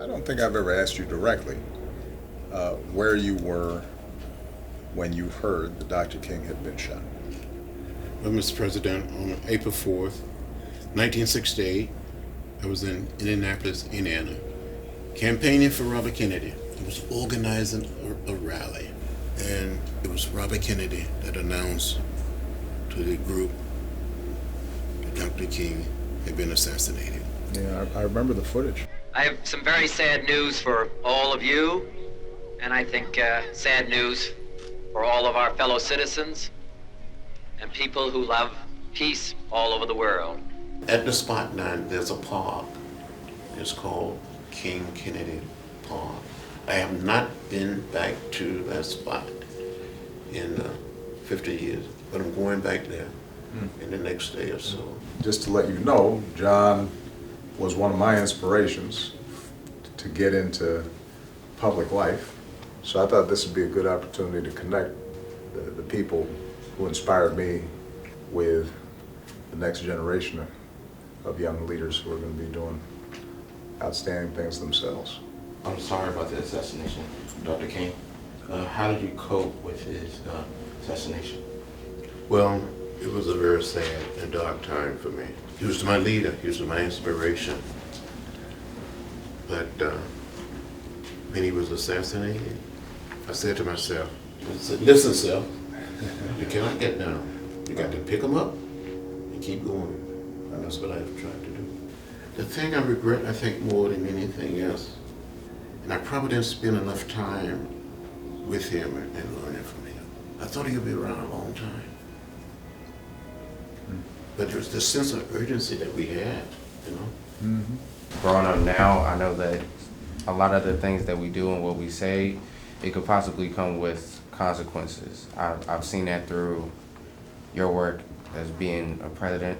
I don't think I've ever asked you directly where you were when you heard that Dr. King had been shot. Well, Mr. President, on April 4th, 1968, I was in Indianapolis, Indiana, campaigning for Robert Kennedy. I was organizing a rally, and it was Robert Kennedy that announced to the group that Dr. King had been assassinated. Yeah, I remember the footage. I have some very sad news for all of you, and I think sad news for all of our fellow citizens and people who love peace all over the world. At the spot now, there's a park. It's called King Kennedy Park. I have not been back to that spot in 50 years, but I'm going back there in the next day or so. Just to let you know, John was one of my inspirations to get into public life. So I thought this would be a good opportunity to connect the people who inspired me with the next generation of young leaders who are going to be doing outstanding things themselves. I'm sorry about the assassination, Dr. King. How did you cope with his assassination? Well, it was a very sad and dark time for me. He was my leader, he was my inspiration. But when he was assassinated, I said to myself, listen, self, you cannot get down. You got to pick him up and keep going. And that's what I've tried to do. The thing I regret, I think, more than anything else, and I probably didn't spend enough time with him and learning from him. I thought he would be around a long time. But there's the sense of urgency that we had, you know? Growing up now, I know that a lot of the things that we do and what we say, it could possibly come with consequences. I've seen that through your work as being a president,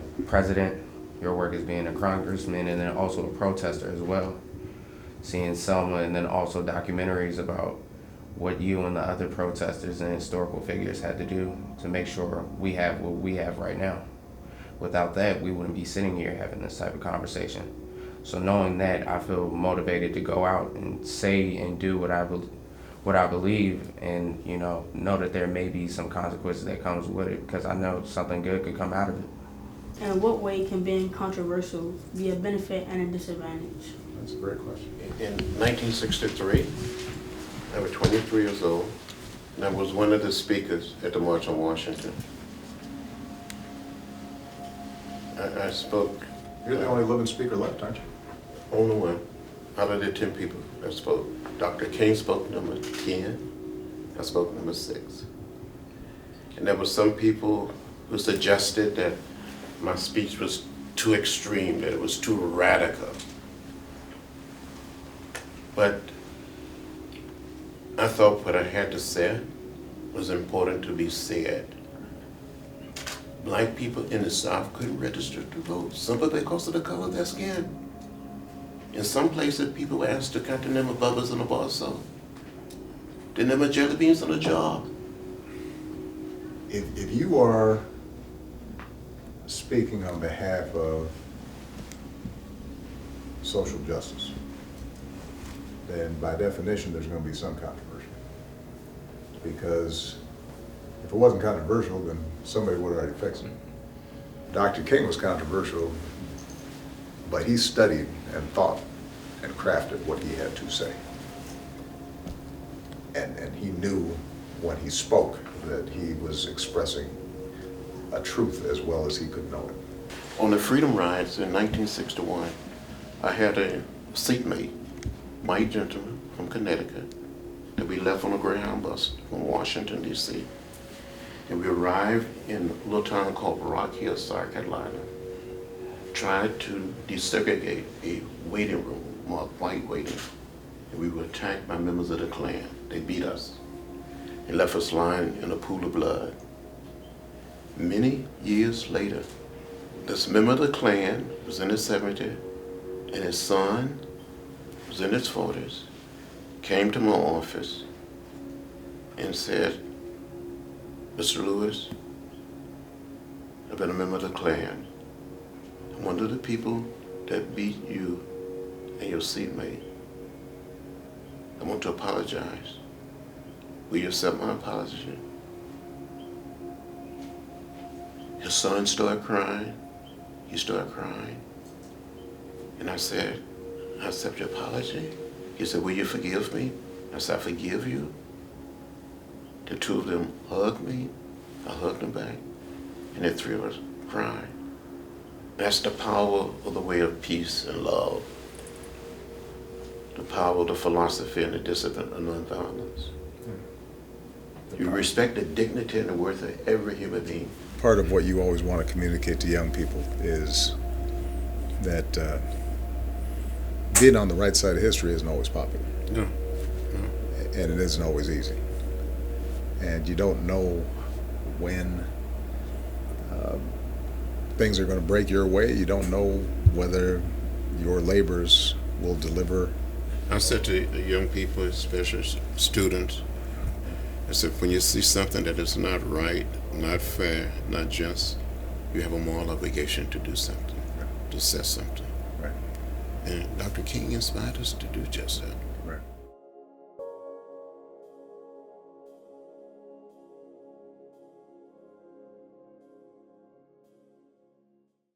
your work as being a congressman, and then also a protester as well. Seeing Selma, and then also documentaries about what you and the other protesters and historical figures had to do to make sure we have what we have right now. Without that, we wouldn't be sitting here having this type of conversation. So knowing that, I feel motivated to go out and say and do what I believe, and know that there may be some consequences that comes with it, because I know something good could come out of it. And what way can being controversial be a benefit and a disadvantage? That's a great question. In 1963, I was 23 years old, and I was one of the speakers at the March on Washington. I spoke. You're the only living speaker left, aren't you? Only one out of the 10 people that spoke. Dr. King spoke number 10, I spoke number 6. And there were some people who suggested that my speech was too extreme, that it was too radical. But I thought what I had to say was important to be said. Black people in the South couldn't register to vote simply because of the color of their skin. In some places, people were asked to count the number of bubbas in a bar soap, the number of jelly beans on a jar. If you are speaking on behalf of social justice, then by definition there's going to be some controversy. Because if it wasn't controversial, then somebody would have already fixed it. Dr. King was controversial, but he studied and thought and crafted what he had to say. And he knew when he spoke that he was expressing a truth as well as he could know it. On the Freedom Rides in 1961, I had a seatmate, white gentleman from Connecticut, that we left on a Greyhound bus from Washington, D.C. And we arrived in a little town called Rock Hill, South Carolina, tried to desegregate a waiting room, marked white waiting, and we were attacked by members of the Klan. They beat us and left us lying in a pool of blood. Many years later, this member of the Klan was in his 70s, and his son was in his 40s, came to my office and said, Mr. Lewis, I've been a member of the Klan. And one of the people that beat you and your seatmate I want to apologize. Will you accept my apology? His son started crying. He started crying. And I said, I accept your apology. He said, will you forgive me? I said, I forgive you. The two of them hugged me. I hugged them back. And the three of us cried. That's the power of the way of peace and love. The power of the philosophy and the discipline of nonviolence. You respect the dignity and the worth of every human being. Part of what you always want to communicate to young people is that being on the right side of history isn't always popular. No. And it isn't always easy. And you don't know when things are going to break your way. You don't know whether your labors will deliver. I said to young people, especially students, I said, when you see something that is not right, not fair, not just, you have a moral obligation to do something, to say something. Right. And Dr. King inspired us to do just that.